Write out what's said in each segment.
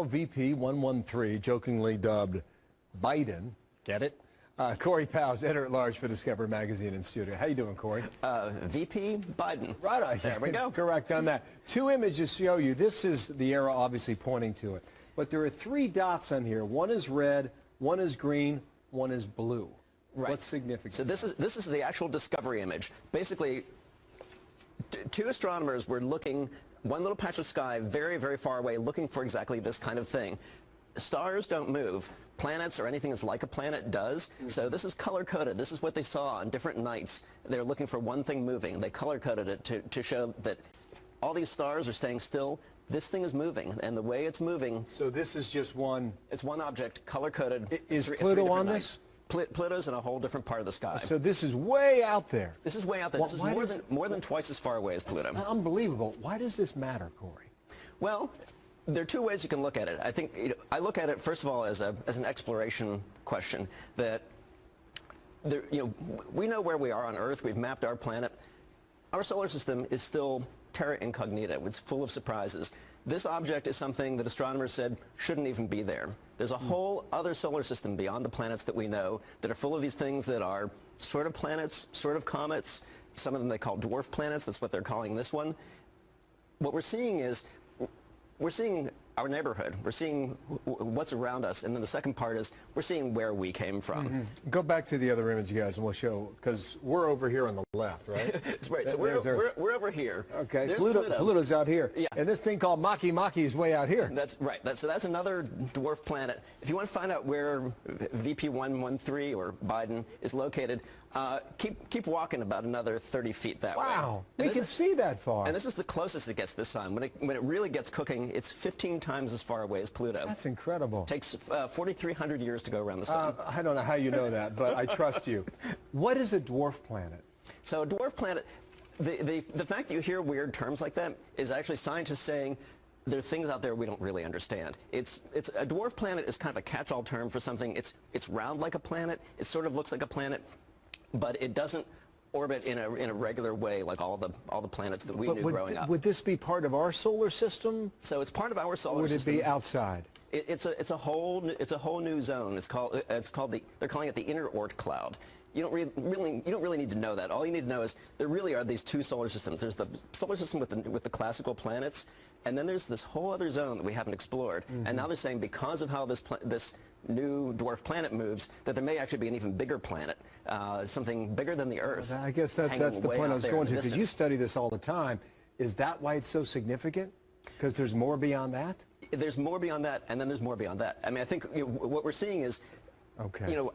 LVP113, jokingly dubbed Biden. Get it? Corey Powell's editor-at-large for Discover Magazine in studio. How you doing, Corey? VP Biden. Right on. There we go. Correct on that. Two images show you. This is the arrow obviously pointing to it. But there are three dots on here. One is red, one is green, one is blue. Right. What's significant? So this is the actual discovery image. Basically, two astronomers were looking one little patch of sky very, very far away, looking for exactly this kind of thing. Stars don't move. Planets or anything that's like a planet does. So this is color-coded. This is what they saw on different nights. They're looking for one thing moving. They color-coded it to show that all these stars are staying still. This thing is moving, and the way it's moving... So this is just one... It's one object, color-coded. Is Pluto on this? Pluto's in a whole different part of the sky. So this is way out there. This is way out there. This is more than twice as far away as Pluto. Unbelievable. Why does this matter, Corey? Well, there are two ways you can look at it. I think I look at it first of all as an exploration question. That we know where we are on Earth. We've mapped our planet. Our solar system is still terra incognita. It's full of surprises. This object is something that astronomers said shouldn't even be there. There's a whole other solar system beyond the planets that we know that are full of these things that are sort of planets, sort of comets. Some of them they call dwarf planets. That's what they're calling this one. What we're seeing is we're seeing our neighborhood. We're seeing what's around us. And then the second part is we're seeing where we came from. Go back to the other image, guys, and we'll show, because we're over here on the left, right? That's right. So we're over here. Okay. There's Pluto's out here. Yeah. And this thing called Maki Maki is way out here. That's right. So that's another dwarf planet. If you want to find out where VP113 or Biden is located, keep walking about another 30 feet that way. Wow. We can see that far. And this is the closest it gets this time. When it really gets cooking, it's 15 times as far away as Pluto. That's incredible. Takes 4,300 years to go around the sun. I don't know how you know that, but I trust you. What is a dwarf planet? So a dwarf planet, the fact that you hear weird terms like that is actually scientists saying there are things out there we don't really understand. It's a dwarf planet is kind of a catch-all term for something. It's round like a planet. It sort of looks like a planet, but it doesn't orbit in a regular way like all the planets that we knew growing up. Would this be part of our solar system? So it's part of our solar system. Would it be outside? It's a whole new zone. They're calling it the inner Oort cloud. You don't really need to know that. All you need to know is there really are these two solar systems. There's the solar system with the classical planets, and then there's this whole other zone that we haven't explored. And now they're saying because of how this new dwarf planet moves, that there may actually be an even bigger planet, something bigger than the Earth. I guess that's the point I was going to, because you study this all the time. Is that why it's so significant? Because there's more beyond that? There's more beyond that, and then there's more beyond that. I mean, I think what we're seeing is,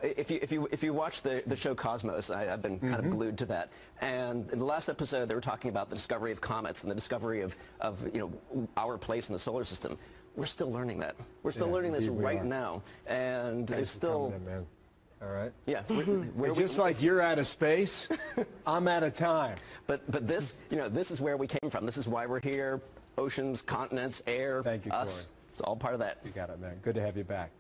if you watch the show Cosmos, I've been kind of glued to that. And in the last episode, they were talking about the discovery of comets and the discovery of our place in the solar system. We're still learning that. We're still learning this right now, and it's still. Man. All right. Yeah. Just like you're out of space, I'm out of time. But this this is where we came from. This is why we're here. Oceans, continents, air, Thank you, us. Corey. It's all part of that. You got it, man. Good to have you back.